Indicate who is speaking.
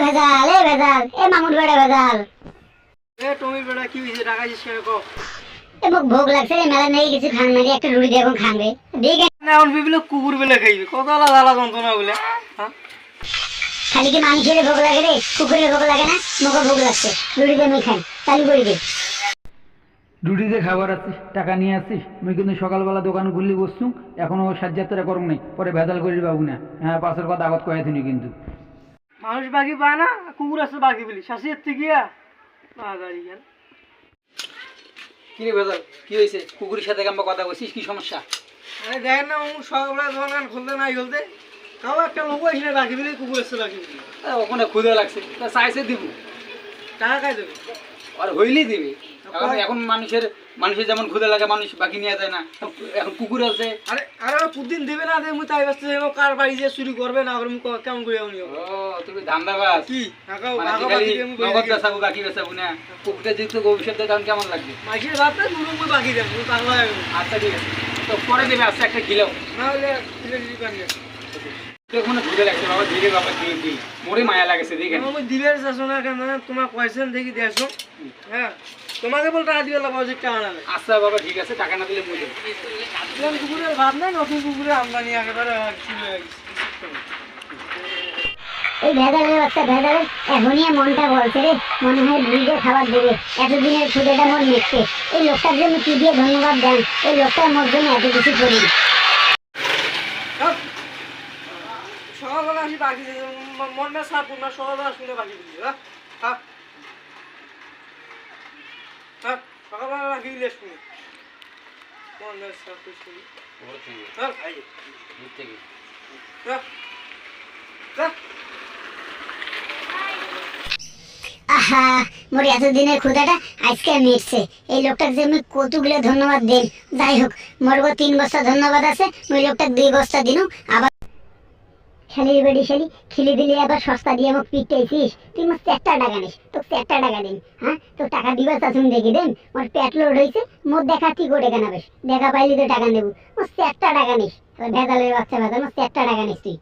Speaker 1: ভেজাল এ ভেজাল এ মামুর বেড়া ভেজাল
Speaker 2: এ টমির বেটা কি হইছে টাকা দিস কেন কও
Speaker 1: এ মোক ভোগ লাগছে রে মেলা নেই কিছু খান মারি একটা রুটি দিয়ে এখন খান রে দেখে
Speaker 2: না এখন বিবিলে কুকুর বেলে খাইবে কত আলা জ্বালা যন্ত্রণা বলে হ্যাঁ
Speaker 1: খালি কি মানুষের ভোগ লাগে রে কুকুরের ভোগ লাগে না মোকে ভোগ লাগছে রুটি দিয়ে আমি খাই চালু করে দে
Speaker 3: রুটিতে খাবার আসছিস টাকা নিয়ে আসছিস আমি কিন্তু সকালবেলা দোকান খুললি বসছু এখনো সাজ্জাতটা করুন নাই পরে ভেজাল করি বাবু না হ্যাঁ পাশের কথা আগত কয়ে থিনি কিন্তু
Speaker 2: মানুষ বাকি পায় না কুকুর আছে বাকি বলি শাসির থেকে গিয়া না দাঁড়িয়ে গেল
Speaker 3: কি রে ভেজাল কি হয়েছে কুকুরের সাথে আমরা কথা বলছিস কি সমস্যা
Speaker 2: আরে দেখেন না সকালবেলা দোকান খুলতে নাই খুলতে তাও একটা লোক এসে বাকি বলি কুকুর আছে বাকি বলি
Speaker 3: ওখানে ক্ষুদে লাগছে তা চাইছে দিব
Speaker 2: টাকা খাই দেবে
Speaker 3: আর হইলেই দিবে এখন মানুষের যেমন ক্ষুদে লাগে মানুষ বাকি নিয়ে যায় না এখন কুকুর আছে
Speaker 2: আরে আরে প্রতিদিন দেবে না দেবে তাই ব্যস্ত কার বাড়ি যে চুরি করবে না করে কেমন করে উনি
Speaker 3: ও তুমি ধান্দাবাজ
Speaker 2: কি
Speaker 3: নগদ বেচাবো বাকি বেচাবো না কুকুরটা যেহেতু ভবিষ্যতে তখন কেমন লাগবে
Speaker 2: মাসির ভাবতে দুটো বাকি দেবো পাগলা
Speaker 3: আচ্ছা ঠিক আছে তো পরে দেবে আচ্ছা একটা কিলো
Speaker 2: না হলে দোকান
Speaker 3: ওখানে ঘুরে লাগছে বাবা ধীরে বাবা দিয়ে দিই মোরে মায়া লাগেছে দেখেন
Speaker 2: আমি দিবের চাচ্ছ না কেন তোমার কোয়েশ্চেন দেখি দেখো হ্যাঁ তোমাকে বল টাকা দিবে লাগবে যে টাকা না
Speaker 3: আচ্ছা বাবা ঠিক আছে টাকা না দিলে মুজে
Speaker 2: কুকুরের ভাব না নতুন কুকুরের আমদানি একেবারে শুরু হয়ে গেছে
Speaker 1: এই ভেজালের বাচ্চা ভেজালের এখনই মনটা বলছে রে মনে হয় ব্রিজে খাবার দেবে এতদিনের ক্ষুদেটা মন মিটছে এই লোকটার জন্য কি দিয়ে ধন্যবাদ দেন এই লোকটার মোর জন্য এত কিছু করি
Speaker 2: সকালবেলা আসি বাকি মনটা সাপ না সকালবেলা শুনে বাকি দিচ্ছি হ্যাঁ হ্যাঁ হ্যাঁ সকালবেলা বাকি দিলে শুনি মনটা সাপ শুনি হ্যাঁ হ্যাঁ
Speaker 1: আহা মোর এতদিনের ক্ষুদাটা আজকে মিটছে এই লোকটাকে যে আমি কতগুলো ধন্যবাদ দেন যাই হোক মোর 3 বস্তা ধন্যবাদ আছে ওই লোকটাকে 2 বস্তা দিনু আবার শালির বেড়ি শালি খিলি দিলি আবার সস্তা দিয়ে মোক পিটাইছিস তুই মোক 4 টাকা নিস তোকে 4 টাকা দিন হ্যাঁ তো টাকা দিবা তা তুমি দেখি দেন মোর পেট লোড হইছে মোর দেখা কি করে কেন বেশ দেখা পাইলি তো টাকা নেব মোর 4 টাকা নিস তো ভেজালের বাচ্চা ভেজাল মোর 4 টাকা নিস তুই